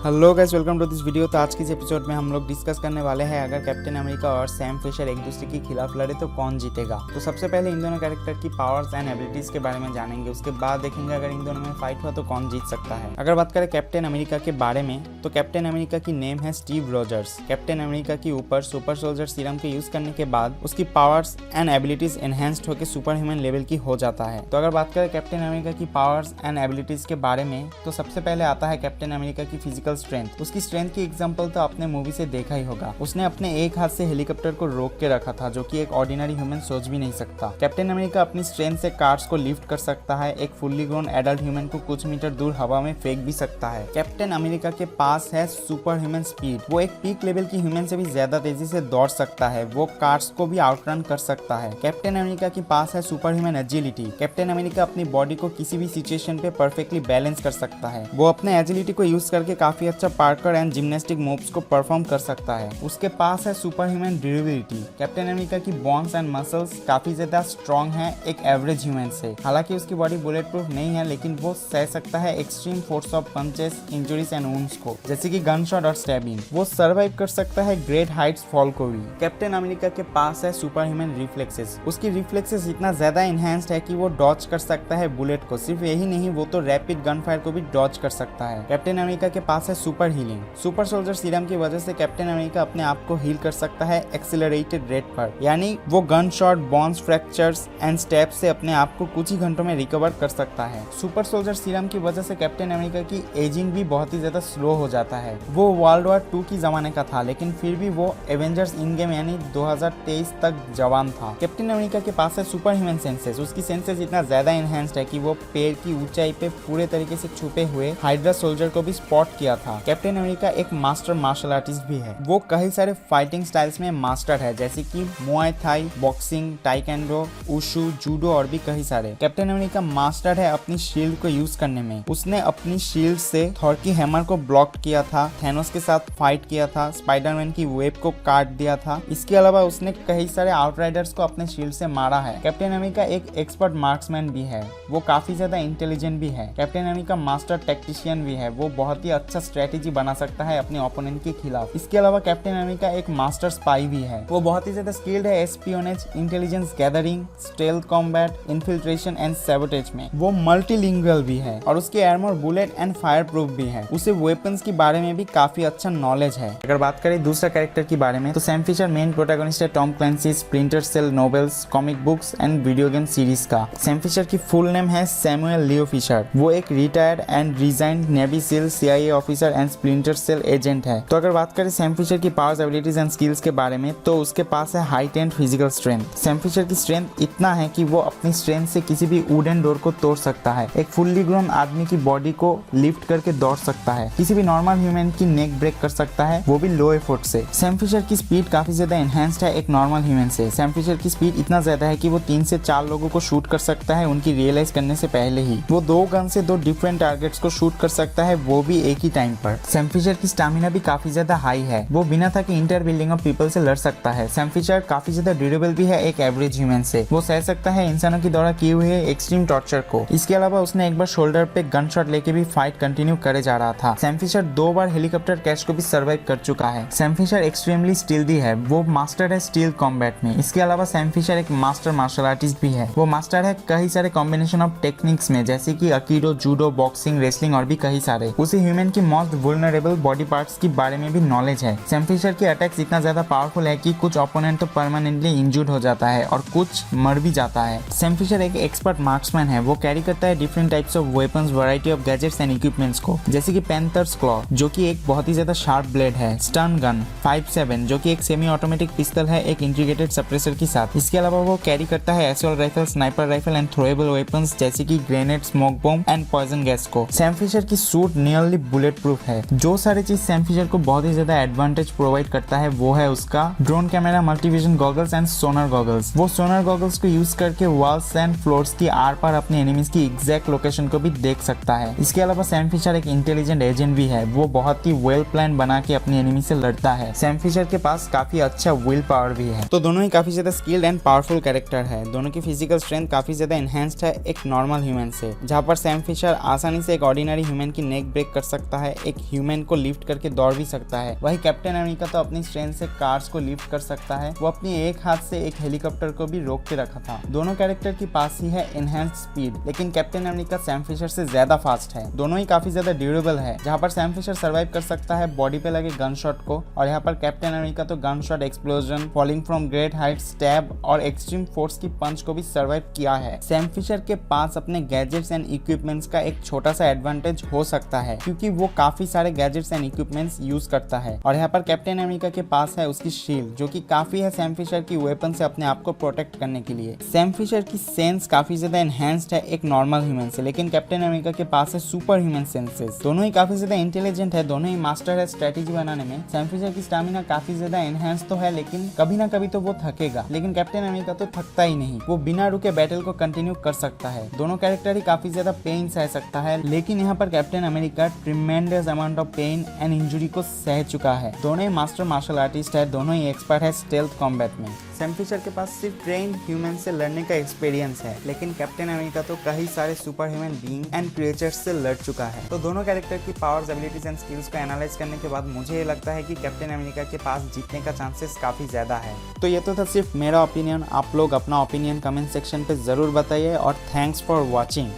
Hello guys, welcome to this video. तो आज की इस एपिसोड में हम लोग डिस्कस करने वाले हैं अगर कैप्टन अमेरिका और सैम फिशर एक दूसरे के खिलाफ लड़े तो कौन जीतेगा। तो सबसे पहले इन दोनों कैरेक्टर की पावर्स एंड एबिलिटीज के बारे में जानेंगे। उसके बाद देखेंगे अगर इन दोनों में फाइट हुआ तो कौन जीत सकता है। अगर बात करें कैप्टन अमेरिका के बारे में तो कैप्टन अमेरिका की नेम है स्टीव रॉजर्स। कैप्टन अमेरिका के ऊपर सुपर सोल्जर सीरम के यूज करने के बाद उसकी पावर्स एंड एबिलिटीज एनहेंस्ड होकर सुपर ह्यूमन लेवल की हो जाता है। तो अगर बात करें कैप्टन अमेरिका की पावर्स एंड एबिलिटीज के बारे में तो सबसे पहले आता है कैप्टन अमेरिका की फिजिकल स्ट्रेंथ। उसकी स्ट्रेंथ की एग्जांपल तो आपने मूवी से देखा ही होगा। उसने अपने एक हाथ से हेलीकॉप्टर को रोक के रखा था, जो कि एक ऑर्डिनरी ह्यूमन सोच भी नहीं सकता। कैप्टन अमेरिका अपनी स्ट्रेंथ से कार्स को लिफ्ट कर सकता है। एक फुल्ली ग्रोन एडल्ट ह्यूमन को कुछ मीटर दूर हवा में फेंक भी सकता है। कैप्टन अमेरिका के पास है सुपर ह्यूमन स्पीड। वो एक पीक लेवल की ह्यूमन से भी ज्यादा तेजी से दौड़ सकता है। वो कार्स को भी आउटरन कर सकता है। कैप्टन अमेरिका के पास है super human agility. Captain America अपनी बॉडी को किसी भी सिचुएशन पे परफेक्टली बैलेंस कर सकता है। वो अपने एजिलिटी को यूज करके काफी अच्छा पार्कर एंड जिम्नास्टिक मूव्स को परफॉर्म कर सकता है। उसके पास है super human durability. Captain America की बोन्स एंड मसल्स काफी ज्यादा स्ट्रॉन्ग है एक एवरेज ह्यूमन से। हालांकि उसकी बॉडी बुलेट प्रूफ नहीं है, लेकिन वो सह सकता है extreme force of punches, injuries and wounds को, जैसे कि गन शॉट और स्टैबिंग। वो सर्वाइव कर सकता है ग्रेट हाइट्स फॉल को भी। कैप्टन अमेरिका के पास है सुपर ह्यूमन रिफ्लेक्सेस। उसकी रिफ्लेक्सेस इतना ज्यादा इनहेंस्ड है कि वो डॉज कर सकता है बुलेट को। सिर्फ यही नहीं, वो तो रैपिड गन फायर को भी डॉज कर सकता है। कैप्टन अमेरिका के पास है super healing. Super soldier serum की वजह से कैप्टन अमेरिका अपने आप को हील कर सकता है एक्सेलरेटेड रेट पर, यानी वो gun shot, bones, fractures and step से अपने आप को कुछ ही घंटों में रिकवर कर सकता है। सुपर सोल्जर सीरम की वजह से कैप्टन अमेरिका की एजिंग भी बहुत ही ज्यादा स्लो हो जाता है। वो वर्ल्ड वॉर 2 की जमाने का था, लेकिन फिर भी वो एवेंजर्स इन गेम यानी 2023 तक जवान था। कैप्टन अमेरिका के पास है सुपर ह्यूमन सेंसेस। उसकी सेंसेस इतना ज्यादा एनहेंस्ड है कि वो पेड़ की ऊंचाई पे पूरे तरीके से छुपे हुए हाइड्रा सोल्जर को भी स्पॉट किया था। कैप्टन अमेरिका एक मास्टर मार्शल आर्टिस्ट भी है। वो कई सारे फाइटिंग स्टाइल्स में मास्टर है, जैसे कि Muay Thai, boxing, taekwondo, wushu, judo और भी कई सारे। कैप्टन अमेरिका मास्टर है अपनी शील्ड को यूज करने में। उसने अपनी शील्ड से थॉर की हैमर को ब्लॉक किया था, थैनोस के साथ फाइट किया था, स्पाइडरमैन की वेब को काट दिया था। इसके अलावा उसने कई सारे आउटराइडर्स को अपने शील्ड से मारा है। कैप्टन अमेरिका एक एक्सपर्ट मार्क्समैन भी है। वो काफी ज्यादा इंटेलिजेंट भी है। कैप्टन अमेरिका मास्टर टेक्टिशियन भी है। वो बहुत ही अच्छा स्ट्रेटेजी बना सकता है अपने ओपोनेंट के खिलाफ। इसके अलावा कैप्टन अमेरिका एक मास्टर स्पाई भी है। वो बहुत ही ज्यादा स्किल्ड है espionage, intelligence gathering, stealth combat, infiltration and sabotage में। वो मल्टीलिंगुअल भी है और उसके armour bullet and fire proof भी है। उसे वेपन्स के बारे में भी काफी अच्छा नॉलेज है। अगर बात करें दूसरा कैरेक्टर के बारे में तो सैम फिशर मेन प्रोटैगनिस्ट है Tom Clancy Splinter Cell novels, comic books and video game series का। सैम फिशर की फुल नेम है सैमुअल लियो फिशर। वो एक retired and resigned Navy SEAL, CIA officer and Splinter Cell agent है। तो अगर बात करें सैम फिशर की पावर्स, एबिलिटीज एंड स्किल्स के बारे में तो उसके पास है height and physical strength. Sam Fisher की स्ट्रेंथ इतना है कि वो अपनी स्ट्रेंथ से किसी भी वुडन डोर को तोड़ सकता है। एक फुल्ली ग्रोन आदमी की बॉडी को लिफ्ट करके दौड़ सकता है। किसी भी नॉर्मल ह्यूमन की नेक ब्रेक कर सकता है, वो भी लो एफर्ट से। सैम फिशर की स्पीड काफी ज्यादा एनहेंस्ड है एक नॉर्मल ह्यूमन से। सैम फिशर की स्पीड इतना ज्यादा है कि वो 3 से 4 लोगों को शूट कर सकता है उनकी रियलाइज करने से पहले ही। वो 2 गन से 2 डिफरेंट टारगेट्स को शूट कर सकता है, वो भी एक ही टाइम पर। सैम फिशर की स्टैमिना भी काफी ज्यादा हाई है। वो बिना थके इंटर बिल्डिंग ऑफ पीपल से लड़ सकता है। सैम फिशर काफी ज्यादा ड्यूरेबल भी है एक एवरेज ह्यूमन से। वो सह सकता है इंसानों की द्वारा किए हुए एक्सट्रीम टॉर्चर को। इसके अलावा उसने एक बार शोल्डर पे गन शॉट लेके भी फाइट कंटिन्यू करे जा रहा था। सैम फिशर 2 बार हेलीकॉप्टर क्रैश को भी सर्वाइव कर चुका है। सैम फिशर एक्सट्रीमली स्टील्दी है। वो मास्टर है स्टील कॉम्बैट में। इसके अलावा सैम फिशर एक मास्टर मार्शल आर्टिस्ट भी है। वो मास्टर है कई सारे कॉम्बिनेशन ऑफ टेक्निक्स में, जैसे कि अकीडो, जूडो, बॉक्सिंग, रेसलिंग और भी कई सारे। उसे ह्यूमन की मोस्ट वुल्नरेबल बॉडी पार्ट्स के बारे में भी नॉलेज है। सैम फिशर की अटैक्स इतना ज्यादा पावरफुल है कि कुछ ओपोनेंट तो परमानेंटली इंजर्ड हो जाता है और कुछ मर भी जाता है। सैम फिशर एक एक्सपर्ट मार्क्समैन है। वो कैरी करता है different types of weapons, variety of gadgets and equipments को, जैसे कि पैंथर्स क्लॉ जो कि एक बहुत ही ज्यादा शार्प ब्लेड है, स्टन गन 5.7 जो कि एक सेमी ऑटोमेटिक पिस्टल है एक इंटीग्रेटेड सप्रेसर के साथ। इसके अलावा वो कैरी करता है assault rifle, sniper rifle and throwable weapons जैसे कि grenade, smoke bomb and poison gas को। सैम फिशर की सूट नियरली बुलेट प्रूफ है। जो सारी चीज सैम फिशर को बहुत ही ज्यादा एडवांटेज प्रोवाइड करता है वो है उसका drone camera, multivision goggles and sonar goggles. वो सोनर गॉगल्स को यूज करके वॉल्स एंड फ्लोर्स की आर पार अपने एनिमीज की एग्जैक्ट लोकेशन को भी देख सकता है। इसके अलावा सैम फिशर एक इंटेलिजेंट एजेंट भी है। वो बहुत ही वेल प्लान बना के अपनी एनिमी से लड़ता है। सैम फिशर के पास काफी अच्छा विल पावर भी है। तो दोनों ही काफी ज्यादा स्किल्ड एंड पावरफुल कैरेक्टर है। दोनों की फिजिकल स्ट्रेंथ काफी ज्यादा एनहेंस्ड है एक नॉर्मल ह्यूमन से, जहाँ पर सैम फिशर आसानी से एक ऑर्डिनरी ह्यूमन की नेक ब्रेक कर सकता है, एक ह्यूमन को लिफ्ट करके दौड़ भी सकता है। वही कैप्टन अमेरिका तो अपनी स्ट्रेंथ से कार्स को लिफ्ट कर सकता है। वो अपनी एक हाथ से एक हेलीकॉप्टर को भी रोक के रखा था। दोनों कैरेक्टर के पास ही है एनहेंस्ड स्पीड, लेकिन कैप्टन अमेरिका सैम फिशर से ज्यादा फास्ट है। दोनों ही काफी ज्यादा ड्यूरेबल है, जहाँ पर सैम फिशर सर्वाइव कर सकता है बॉडी पे लगे गन शॉट को, और यहाँ पर कैप्टन अमेरिका तो gun shot, explosion, falling from great height, stab और एक्सट्रीम फोर्स की पंच को भी सर्वाइव किया है। सैम फिशर के पास अपने गैजेट्स एंड इक्विपमेंट्स का एक छोटा सा एडवांटेज हो सकता है, क्योंकि वो काफी सारे गैजेट्स एंड इक्विपमेंट्स यूज करता है। और यहाँ पर कैप्टन अमेरिका के पास है उसकी शील्ड, जो कि काफी है सैम फिशर की वेपन से अपने आप को प्रोटेक्ट करने के लिए। सैम फिशर की सेंस काफी ज्यादा एनहेंस्ड है एक नॉर्मल ह्यूमन से, लेकिन कैप्टन अमेरिका के पास है सुपर ह्यूमन सेंसेस। दोनों ही काफी ज्यादा इंटेलिजेंट है, दोनों ही मास्टर है स्ट्रेटेजी बनाने में। सैम फिशर की स्टैमिना काफी ज्यादा एनहेंस तो है, लेकिन कभी ना कभी तो वो थकेगा, लेकिन कैप्टन अमेरिका तो थकता ही नहीं। वो बिना रुके बैटल को कंटिन्यू कर सकता है। दोनों कैरेक्टर ही काफी ज्यादा पेन सह सकता है, लेकिन यहाँ पर Captain America tremendous amount of pain and injury को सह चुका है। दोनों ही मास्टर मार्शल आर्टिस्ट है, दोनों ही एक्सपर्ट है स्टेल्थ कॉम्बैट में। सैम फिशर के पास सिर्फ ट्रेन्ड ह्यूमन से लड़ने का एक्सपीरियंस है, लेकिन कैप्टन अमेरिका तो कई सारे super human being and creatures से लड़ चुका है। तो दोनों कैरेक्टर की पावर्स, एबिलिटीज एंड स्किल्स को एनालाइज करने के बाद मुझे ये लगता है कि कैप्टन अमेरिका के पास जीतने का चांसेस काफी ज्यादा है। तो ये तो था सिर्फ मेरा ओपिनियन। आप लोग अपना ओपिनियन कमेंट सेक्शन पे जरूर बताइए, और थैंक्स फॉर वॉचिंग।